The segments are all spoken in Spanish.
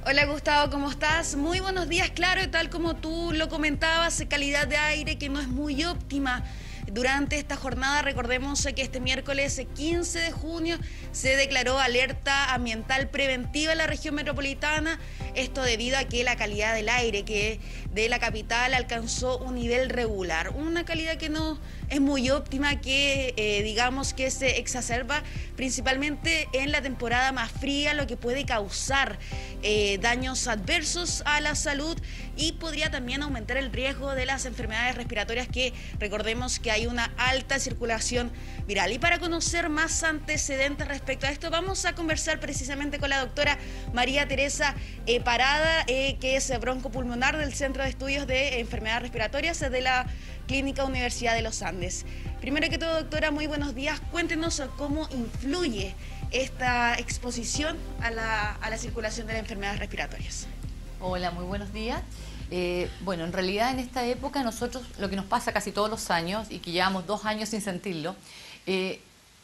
Hola Gustavo, ¿cómo estás? Muy buenos días, claro, y tal como tú lo comentabas, calidad de aire que no es muy óptima. Durante esta jornada, recordemos que este miércoles 15 de junio se declaró alerta ambiental preventiva en la región metropolitana, esto debido a que la calidad del aire que de la capital alcanzó un nivel regular, una calidad que no es muy óptima, que digamos que se exacerba principalmente en la temporada más fría, lo que puede causar daños adversos a la salud y podría también aumentar el riesgo de las enfermedades respiratorias, que recordemos que hay una alta circulación viral. Y para conocer más antecedentes respecto a esto, vamos a conversar precisamente con la doctora María Teresa Parada, que es broncopulmonar del Centro de Estudios de Enfermedades Respiratorias de la Clínica Universidad de los Andes. Primero que todo, doctora, muy buenos días. Cuéntenos cómo influye esta exposición a la circulación de las enfermedades respiratorias. Hola, muy buenos días. Bueno, en realidad en esta época nosotros, lo que nos pasa casi todos los años y que llevamos 2 años sin sentirlo,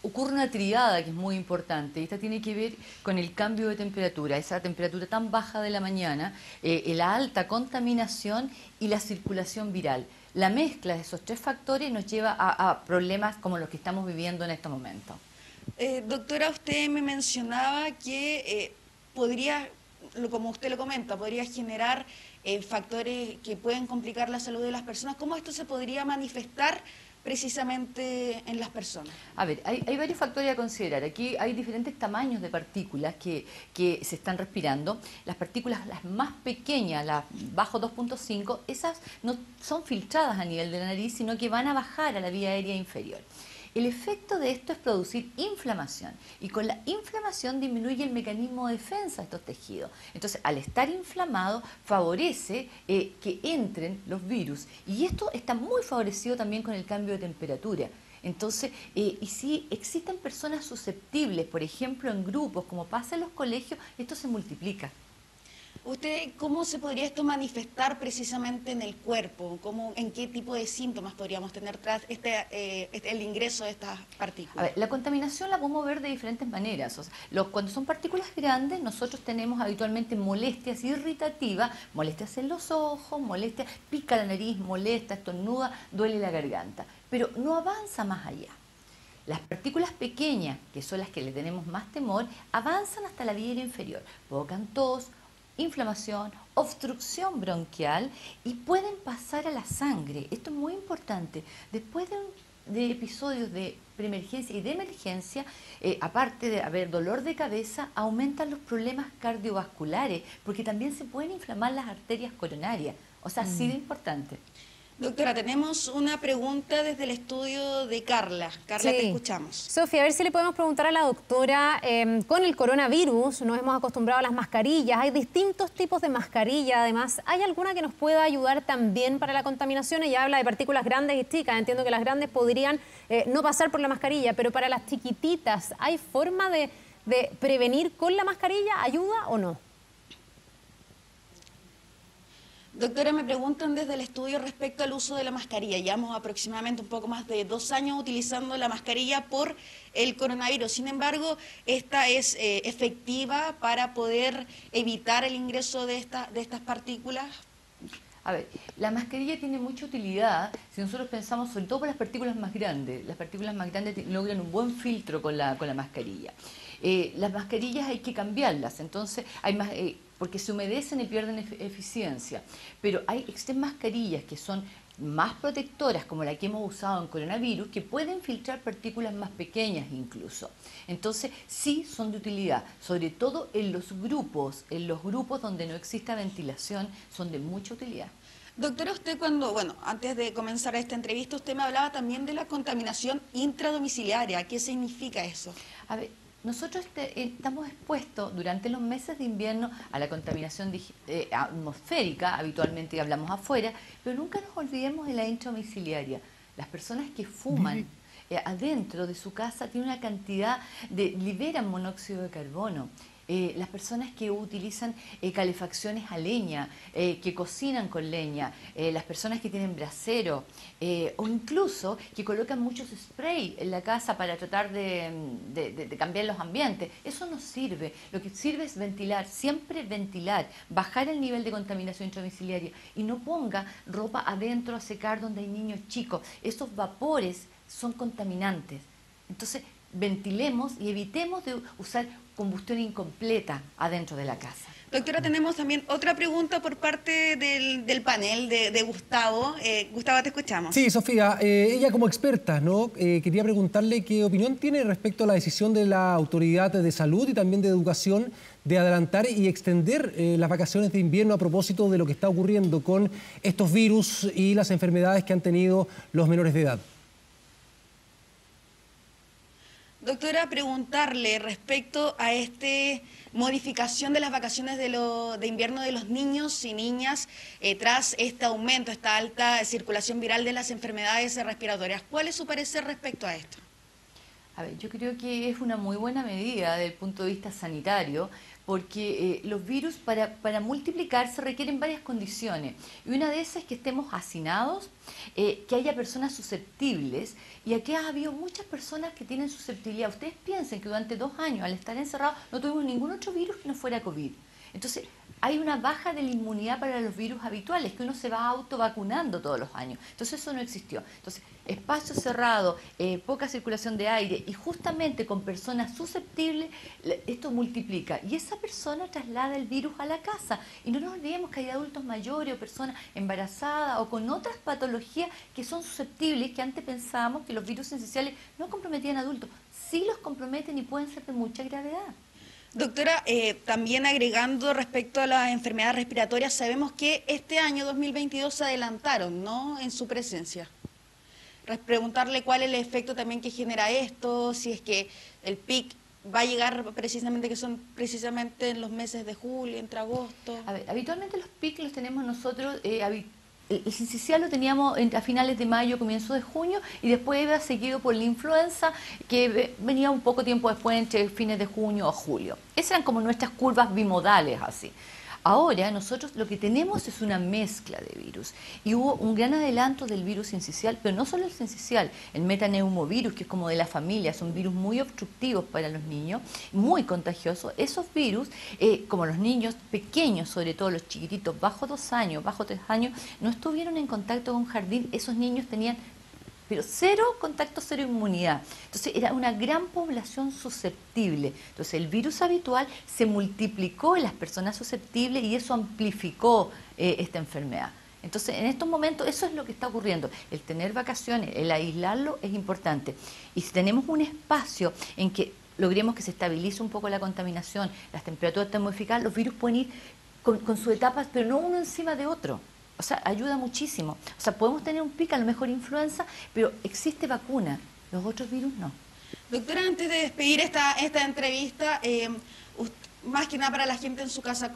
ocurre una triada que es muy importante y esta tiene que ver con el cambio de temperatura, esa temperatura tan baja de la mañana, la alta contaminación y la circulación viral. La mezcla de esos 3 factores nos lleva a problemas como los que estamos viviendo en este momento. Doctora, usted me mencionaba que podría, como usted lo comenta, podría generar factores que pueden complicar la salud de las personas. ¿Cómo esto se podría manifestar precisamente en las personas? A ver, hay varios factores a considerar. Aquí hay diferentes tamaños de partículas que se están respirando. Las partículas las más pequeñas, las bajo 2.5, esas no son filtradas a nivel de la nariz, sino que van a bajar a la vía aérea inferior. El efecto de esto es producir inflamación y con la inflamación disminuye el mecanismo de defensa de estos tejidos. Entonces, al estar inflamado, favorece que entren los virus y esto está muy favorecido también con el cambio de temperatura. Entonces, y si existen personas susceptibles, por ejemplo, en grupos, como pasa en los colegios, esto se multiplica. ¿Usted cómo se podría esto manifestar precisamente en el cuerpo? ¿En qué tipo de síntomas podríamos tener tras el ingreso de estas A partículas? ver, la contaminación la podemos ver de diferentes maneras. O sea, cuando son partículas grandes, nosotros tenemos habitualmente molestias irritativas, molestias en los ojos, molestias, pica la nariz, molesta, estornuda, duele la garganta, pero no avanza más allá. Las partículas pequeñas, que son las que le tenemos más temor, avanzan hasta la vía aérea inferior, provocan tos, inflamación, obstrucción bronquial y pueden pasar a la sangre. Esto es muy importante. Después de episodios de preemergencia y de emergencia, aparte de haber dolor de cabeza, aumentan los problemas cardiovasculares, porque también se pueden inflamar las arterias coronarias. O sea, así de importante. Doctora, tenemos una pregunta desde el estudio de Carla. Carla, te Sí. escuchamos. Sofía, a ver si le podemos preguntar a la doctora, con el coronavirus nos hemos acostumbrado a las mascarillas, hay distintos tipos de mascarilla, además, ¿hay alguna que nos pueda ayudar también para la contaminación? Ella habla de partículas grandes y chicas, entiendo que las grandes podrían no pasar por la mascarilla, pero para las chiquititas, ¿hay forma de prevenir con la mascarilla? ¿Ayuda o no? Doctora, me preguntan desde el estudio respecto al uso de la mascarilla. Llevamos aproximadamente un poco más de 2 años utilizando la mascarilla por el coronavirus. Sin embargo, esta es efectiva para poder evitar el ingreso de estas partículas. A ver, la mascarilla tiene mucha utilidad si nosotros pensamos sobre todo por las partículas más grandes. Las partículas más grandes logran un buen filtro con la mascarilla. Las mascarillas hay que cambiarlas, entonces hay más, porque se humedecen y pierden eficiencia. Pero existen mascarillas que son más protectoras, como la que hemos usado en coronavirus, que pueden filtrar partículas más pequeñas incluso. Entonces, sí son de utilidad, sobre todo en los grupos donde no exista ventilación, son de mucha utilidad. Doctora, usted antes de comenzar esta entrevista, usted me hablaba también de la contaminación intradomiciliaria. ¿Qué significa eso? A ver, nosotros estamos expuestos durante los meses de invierno a la contaminación atmosférica, habitualmente hablamos afuera, pero nunca nos olvidemos de la intradomiciliaria. Las personas que fuman adentro de su casa tienen una cantidad liberan monóxido de carbono. las personas que utilizan calefacciones a leña, que cocinan con leña, las personas que tienen brasero, o incluso que colocan muchos spray en la casa para tratar de cambiar los ambientes. Eso no sirve. Lo que sirve es ventilar, siempre ventilar, bajar el nivel de contaminación intradomiciliaria y no ponga ropa adentro a secar donde hay niños chicos. Esos vapores son contaminantes. Entonces, ventilemos y evitemos de usar combustión incompleta adentro de la casa. Doctora, tenemos también otra pregunta por parte del panel de Gustavo. Gustavo, te escuchamos. Sí, Sofía, ella como experta, ¿no? Quería preguntarle qué opinión tiene respecto a la decisión de la Autoridad de Salud y también de Educación de adelantar y extender las vacaciones de invierno a propósito de lo que está ocurriendo con estos virus y las enfermedades que han tenido los menores de edad. Doctora, preguntarle respecto a esta modificación de las vacaciones de invierno de los niños y niñas tras este aumento, esta alta circulación viral de las enfermedades respiratorias. ¿Cuál es su parecer respecto a esto? A ver, yo creo que es una muy buena medida desde el punto de vista sanitario, porque los virus para multiplicarse requieren varias condiciones. Y una de esas es que estemos hacinados, que haya personas susceptibles, y aquí ha habido muchas personas que tienen susceptibilidad. Ustedes piensen que durante 2 años, al estar encerrados, no tuvimos ningún otro virus que no fuera COVID. Entonces, hay una baja de la inmunidad para los virus habituales, que uno se va autovacunando todos los años. Entonces, eso no existió. Entonces, espacio cerrado, poca circulación de aire, y justamente con personas susceptibles, esto multiplica. Y esa persona traslada el virus a la casa. Y no nos olvidemos que hay adultos mayores o personas embarazadas o con otras patologías que son susceptibles, que antes pensábamos que los virus esenciales no comprometían a adultos. Sí los comprometen y pueden ser de mucha gravedad. Doctora, también agregando respecto a las enfermedades respiratorias, sabemos que este año 2022 se adelantaron, ¿no?, en su presencia. Preguntarle cuál es el efecto también que genera esto, si es que el pic va a llegar precisamente, que son precisamente en los meses de julio, entre agosto. A ver, habitualmente los pic los tenemos nosotros, el sincicial lo teníamos a finales de mayo, comienzo de junio, y después iba seguido por la influenza, que venía un poco tiempo después, entre fines de junio o julio. Esas eran como nuestras curvas bimodales, así. Ahora nosotros lo que tenemos es una mezcla de virus, y hubo un gran adelanto del virus sincicial, pero no solo el sincicial, el metaneumovirus, que es como de la familia, son virus muy obstructivos para los niños, muy contagiosos. Esos virus, como los niños pequeños, sobre todo los chiquititos, bajo 2 años, bajo 3 años, no estuvieron en contacto con jardín, esos niños tenían pero cero contacto, cero inmunidad. Entonces era una gran población susceptible. Entonces el virus habitual se multiplicó en las personas susceptibles y eso amplificó esta enfermedad. Entonces en estos momentos eso es lo que está ocurriendo. El tener vacaciones, el aislarlo es importante. Y si tenemos un espacio en que logremos que se estabilice un poco la contaminación, las temperaturas termofísicas, los virus pueden ir con sus etapas, pero no uno encima de otro. O sea, ayuda muchísimo. O sea, podemos tener un pico, a lo mejor influenza, pero existe vacuna. Los otros virus no. Doctora, antes de despedir esta entrevista, más que nada para la gente en su casa,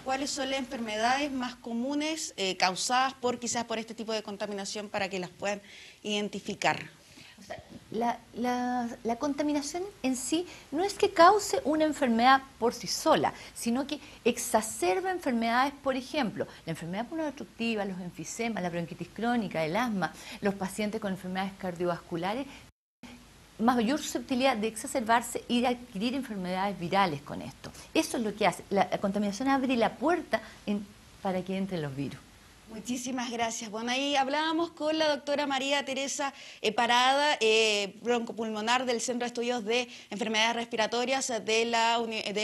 ¿cuáles son las enfermedades más comunes causadas quizás por este tipo de contaminación para que las puedan identificar? O sea, la contaminación en sí no es que cause una enfermedad por sí sola, sino que exacerba enfermedades, por ejemplo, la enfermedad pulmonar obstructiva, los enfisemas, la bronquitis crónica, el asma, los pacientes con enfermedades cardiovasculares, mayor susceptibilidad de exacerbarse y de adquirir enfermedades virales con esto. Eso es lo que hace. La contaminación abre la puerta para que entren los virus. Muchísimas gracias. Bueno, ahí hablábamos con la doctora María Teresa Parada, broncopulmonar del Centro de Estudios de Enfermedades Respiratorias de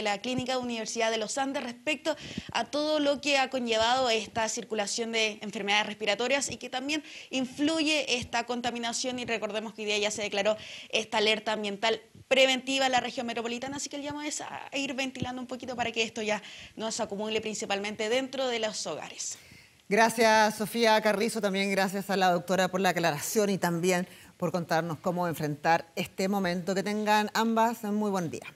la Clínica Universidad de los Andes, respecto a todo lo que ha conllevado esta circulación de enfermedades respiratorias y que también influye esta contaminación. Y recordemos que hoy día ya se declaró esta alerta ambiental preventiva en la región metropolitana, así que el llamado es a ir ventilando un poquito para que esto ya no se acumule principalmente dentro de los hogares. Gracias, Sofía Carrizo, también gracias a la doctora por la aclaración y también por contarnos cómo enfrentar este momento. Que tengan ambas un muy buen día.